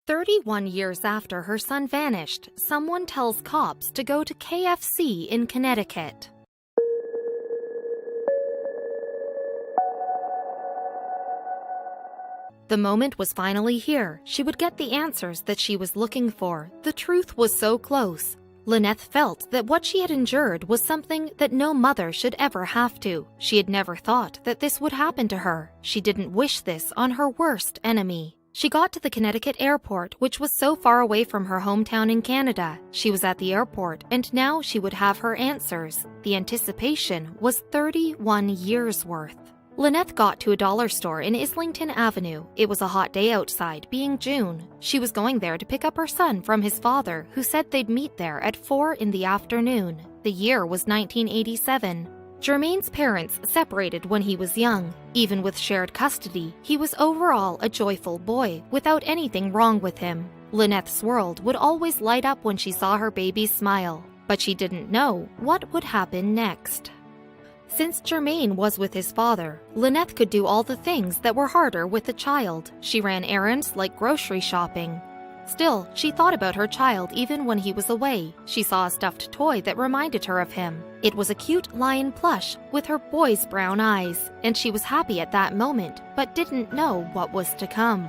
31 years after her son vanished, someone tells cops to go to KFC in Connecticut. The moment was finally here. She would get the answers that she was looking for. The truth was so close. Lynette felt that what she had endured was something that no mother should ever have to. She had never thought that this would happen to her. She didn't wish this on her worst enemy. She got to the Connecticut airport, which was so far away from her hometown in Canada. She was at the airport, and now she would have her answers. The anticipation was 31 years worth. Lynette got to a dollar store in Islington Avenue. It was a hot day outside, being June. She was going there to pick up her son from his father, who said they'd meet there at 4 in the afternoon. The year was 1987. Jermaine's parents separated when he was young. Even with shared custody, he was overall a joyful boy, without anything wrong with him. Lynette's world would always light up when she saw her baby's smile, but she didn't know what would happen next. Since Jermaine was with his father, Lynette could do all the things that were harder with the child. She ran errands like grocery shopping. Still, she thought about her child even when he was away. She saw a stuffed toy that reminded her of him. It was a cute lion plush with her boy's brown eyes, and she was happy at that moment, but didn't know what was to come.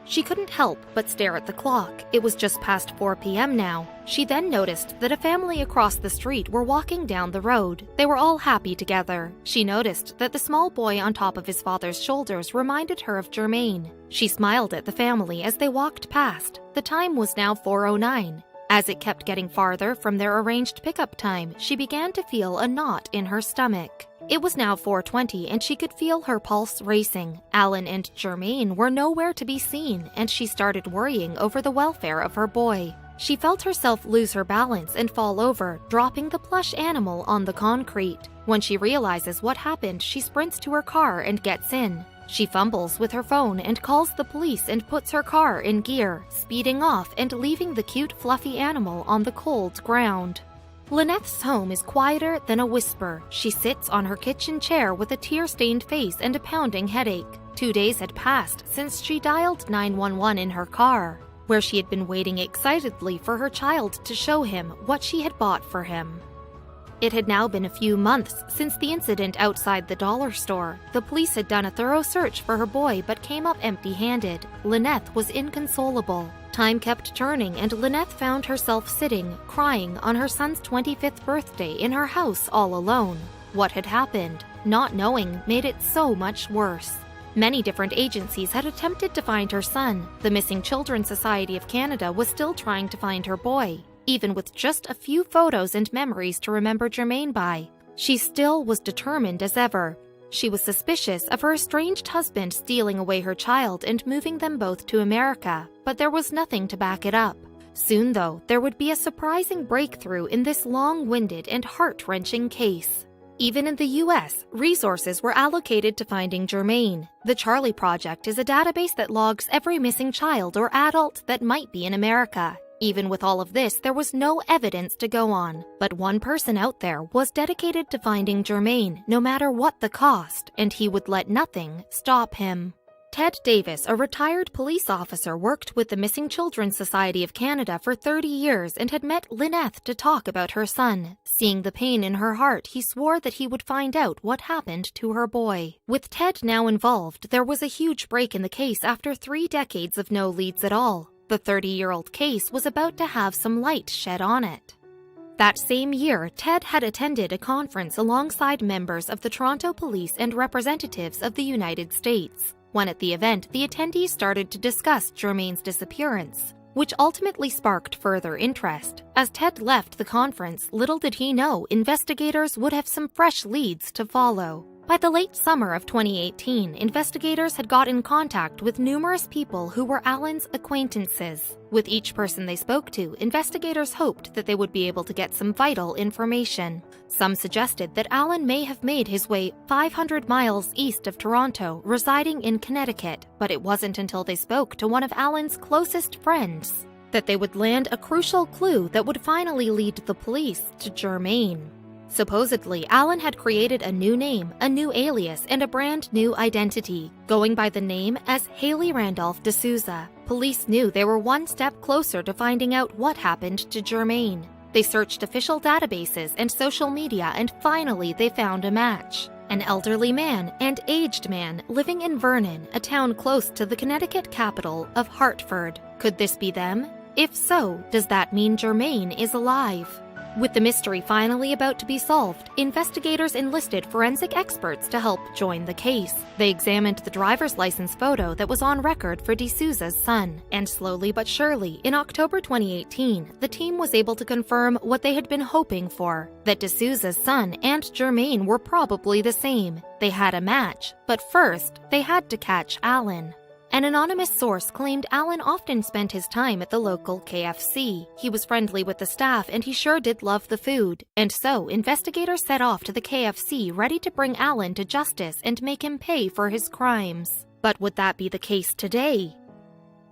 She couldn't help but stare at the clock. It was just past 4 p.m. now. She then noticed that a family across the street were walking down the road. They were all happy together. She noticed that the small boy on top of his father's shoulders reminded her of Jermaine. She smiled at the family as they walked past. The time was now 4:09. As it kept getting farther from their arranged pickup time, she began to feel a knot in her stomach. It was now 4:20 and she could feel her pulse racing. Alan and Jermaine were nowhere to be seen, and she started worrying over the welfare of her boy. She felt herself lose her balance and fall over, dropping the plush animal on the concrete. When she realizes what happened, she sprints to her car and gets in. She fumbles with her phone and calls the police and puts her car in gear, speeding off and leaving the cute fluffy animal on the cold ground. Lynette's home is quieter than a whisper. She sits on her kitchen chair with a tear-stained face and a pounding headache. 2 days had passed since she dialed 911 in her car, where she had been waiting excitedly for her child to show him what she had bought for him. It had now been a few months since the incident outside the dollar store. The police had done a thorough search for her boy but came up empty-handed. Lynette was inconsolable. Time kept turning and Lynette found herself sitting, crying on her son's 25th birthday in her house all alone. What had happened? Not knowing made it so much worse. Many different agencies had attempted to find her son. The Missing Children Society of Canada was still trying to find her boy. Even with just a few photos and memories to remember Jermaine by, she still was determined as ever. She was suspicious of her estranged husband stealing away her child and moving them both to America, but there was nothing to back it up. Soon, though, there would be a surprising breakthrough in this long-winded and heart-wrenching case. Even in the US, resources were allocated to finding Jermaine. The Charlie Project is a database that logs every missing child or adult that might be in America. Even with all of this, there was no evidence to go on. But one person out there was dedicated to finding Jermaine, no matter what the cost, and he would let nothing stop him. Ted Davis, a retired police officer, worked with the Missing Children Society of Canada for 30 years and had met Lynette to talk about her son. Seeing the pain in her heart, he swore that he would find out what happened to her boy. With Ted now involved, there was a huge break in the case after 3 decades of no leads at all. The 30-year-old case was about to have some light shed on it. That same year, Ted had attended a conference alongside members of the Toronto Police and representatives of the United States. When at the event, the attendees started to discuss Jermaine's disappearance, which ultimately sparked further interest. As Ted left the conference, little did he know investigators would have some fresh leads to follow. By the late summer of 2018, investigators had got in contact with numerous people who were Alan's acquaintances. With each person they spoke to, investigators hoped that they would be able to get some vital information. Some suggested that Alan may have made his way 500 miles east of Toronto, residing in Connecticut, but it wasn't until they spoke to one of Alan's closest friends that they would land a crucial clue that would finally lead the police to Jermaine. Supposedly, Alan had created a new name, a new alias, and a brand new identity, going by the name as Haley Randolph D'Souza. Police knew they were one step closer to finding out what happened to Germaine. They searched official databases and social media, and finally they found a match. An elderly man and aged man living in Vernon, a town close to the Connecticut capital of Hartford. Could this be them? If so, does that mean Germaine is alive? With the mystery finally about to be solved, investigators enlisted forensic experts to help join the case. They examined the driver's license photo that was on record for D'Souza's son, and slowly but surely, in October 2018, the team was able to confirm what they had been hoping for, that D'Souza's son and Germaine were probably the same. They had a match, but first, they had to catch Alan. An anonymous source claimed Alan often spent his time at the local KFC. He was friendly with the staff and he sure did love the food. And so, investigators set off to the KFC ready to bring Alan to justice and make him pay for his crimes. But would that be the case today?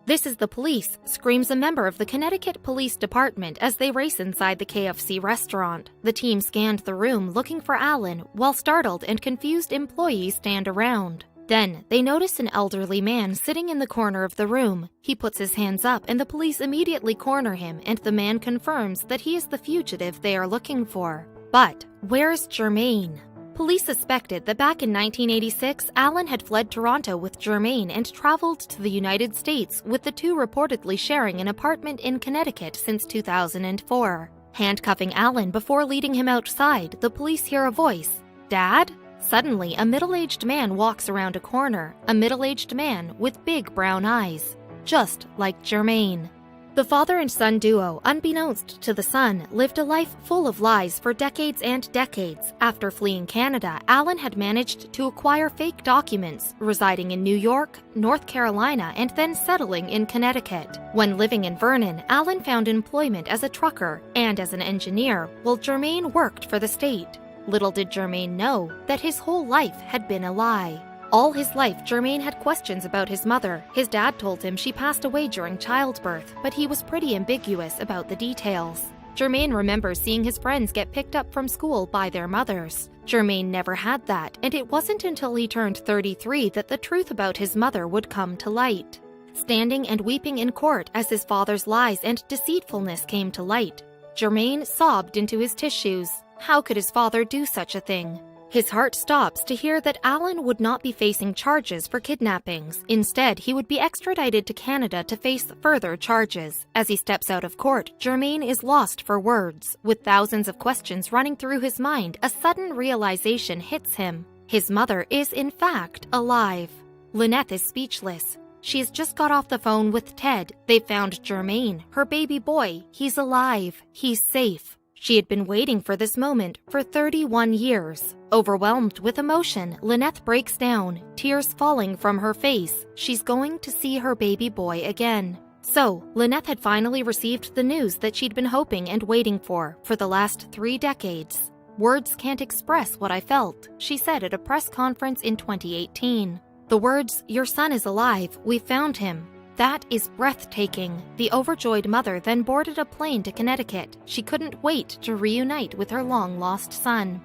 "This is the police," screams a member of the Connecticut Police Department as they race inside the KFC restaurant. The team scanned the room looking for Alan, while startled and confused employees stand around. Then, they notice an elderly man sitting in the corner of the room. He puts his hands up and the police immediately corner him, and the man confirms that he is the fugitive they are looking for. But where's Germaine? Police suspected that back in 1986, Alan had fled Toronto with Germaine and traveled to the United States, with the two reportedly sharing an apartment in Connecticut since 2004. Handcuffing Alan before leading him outside, the police hear a voice. "Dad?" Suddenly, a middle-aged man walks around a corner, a middle-aged man with big brown eyes, just like Germaine. The father and son duo, unbeknownst to the son, lived a life full of lies for decades and decades. After fleeing Canada, Alan had managed to acquire fake documents, residing in New York, North Carolina, and then settling in Connecticut. When living in Vernon, Alan found employment as a trucker and as an engineer, while Germaine worked for the state. Little did Germaine know that his whole life had been a lie. All his life, Germaine had questions about his mother. His dad told him she passed away during childbirth, but he was pretty ambiguous about the details. Germaine remembers seeing his friends get picked up from school by their mothers. Germaine never had that, and it wasn't until he turned 33 that the truth about his mother would come to light. Standing and weeping in court as his father's lies and deceitfulness came to light, Germaine sobbed into his tissues. How could his father do such a thing? His heart stops to hear that Alan would not be facing charges for kidnappings. Instead, he would be extradited to Canada to face further charges. As he steps out of court, Germaine is lost for words. With thousands of questions running through his mind, a sudden realization hits him. His mother is, in fact, alive. Lynette is speechless. She has just got off the phone with Ted. They found Germaine, her baby boy. He's alive. He's safe. She had been waiting for this moment for 31 years. Overwhelmed with emotion, Lynette breaks down, tears falling from her face. She's going to see her baby boy again. So, Lynette had finally received the news that she'd been hoping and waiting for the last 3 decades. "Words can't express what I felt," she said at a press conference in 2018. The words, "Your son is alive, we found him." That is breathtaking. The overjoyed mother then boarded a plane to Connecticut. She couldn't wait to reunite with her long-lost son.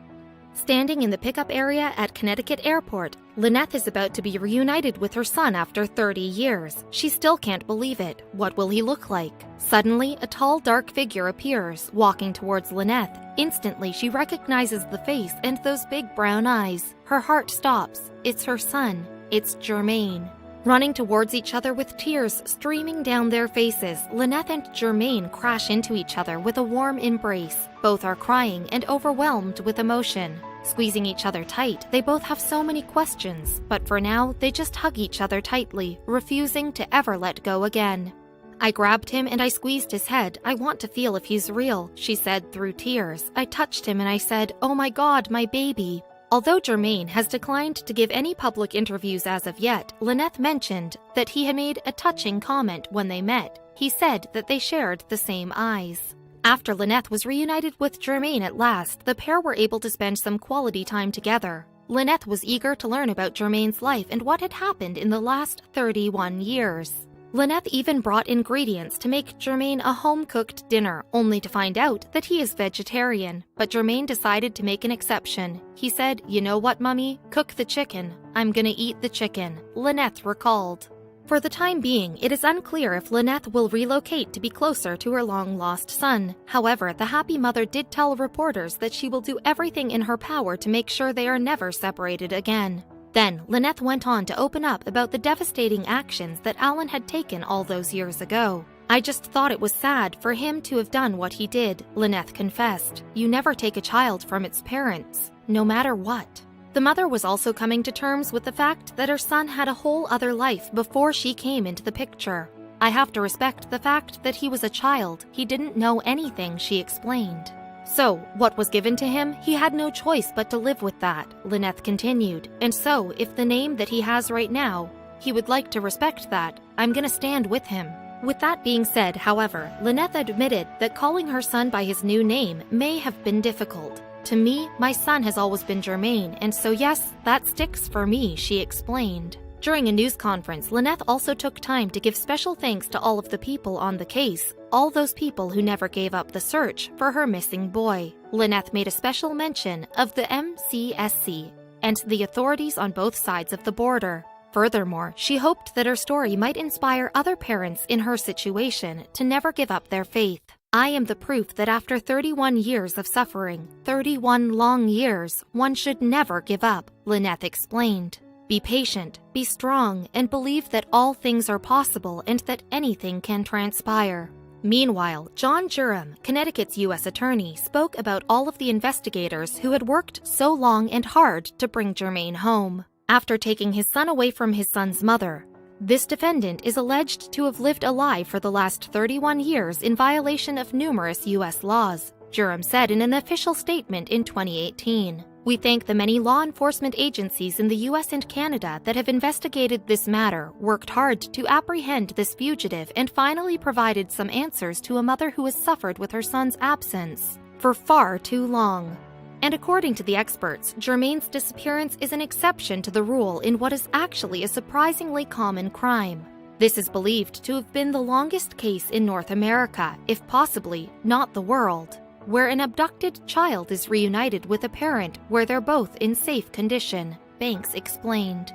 Standing in the pickup area at Connecticut Airport, Lynette is about to be reunited with her son after 30 years. She still can't believe it. What will he look like? Suddenly, a tall, dark figure appears, walking towards Lynette. Instantly, she recognizes the face and those big brown eyes. Her heart stops. It's her son. It's Germaine. Running towards each other with tears streaming down their faces, Lynette and Germaine crash into each other with a warm embrace. Both are crying and overwhelmed with emotion. Squeezing each other tight, they both have so many questions, but for now, they just hug each other tightly, refusing to ever let go again. "I grabbed him and I squeezed his head. I want to feel if he's real," she said through tears. "I touched him and I said, 'Oh my God, my baby.'" Although Germaine has declined to give any public interviews as of yet, Lynette mentioned that he had made a touching comment when they met. He said that they shared the same eyes. After Lynette was reunited with Germaine at last, the pair were able to spend some quality time together. Lynette was eager to learn about Germaine's life and what had happened in the last 31 years. Lynette even brought ingredients to make Germaine a home-cooked dinner, only to find out that he is vegetarian. But Germaine decided to make an exception. He said, "You know what, Mummy? Cook the chicken. I'm gonna eat the chicken," Lynette recalled. For the time being, it is unclear if Lynette will relocate to be closer to her long-lost son. However, the happy mother did tell reporters that she will do everything in her power to make sure they are never separated again. Then, Lynette went on to open up about the devastating actions that Alan had taken all those years ago. "I just thought it was sad for him to have done what he did," Lynette confessed. "You never take a child from its parents, no matter what." The mother was also coming to terms with the fact that her son had a whole other life before she came into the picture. "I have to respect the fact that he was a child. He didn't know anything," she explained. "So, what was given to him, he had no choice but to live with that," Lynette continued. "And so, if the name that he has right now, he would like to respect that, I'm gonna stand with him." With that being said, however, Lynette admitted that calling her son by his new name may have been difficult. "To me, my son has always been Jermaine, and so yes, that sticks for me," she explained. During a news conference, Lynette also took time to give special thanks to all of the people on the case, all those people who never gave up the search for her missing boy. Lynette made a special mention of the MCSC and the authorities on both sides of the border. Furthermore, she hoped that her story might inspire other parents in her situation to never give up their faith. "I am the proof that after 31 years of suffering, 31 long years, one should never give up," Lynette explained. "Be patient, be strong, and believe that all things are possible and that anything can transpire." Meanwhile, John Durham, Connecticut's U.S. attorney, spoke about all of the investigators who had worked so long and hard to bring Jermaine home. After taking his son away from his son's mother, this defendant is alleged to have lived a lie for the last 31 years in violation of numerous U.S. laws, Durham said in an official statement in 2018. "We thank the many law enforcement agencies in the U.S. and Canada that have investigated this matter, worked hard to apprehend this fugitive, and finally provided some answers to a mother who has suffered with her son's absence for far too long." And according to the experts, Jermaine's disappearance is an exception to the rule in what is actually a surprisingly common crime. This is believed to have been the longest case in North America, if possibly not the world, where an abducted child is reunited with a parent where they're both in safe condition, Banks explained.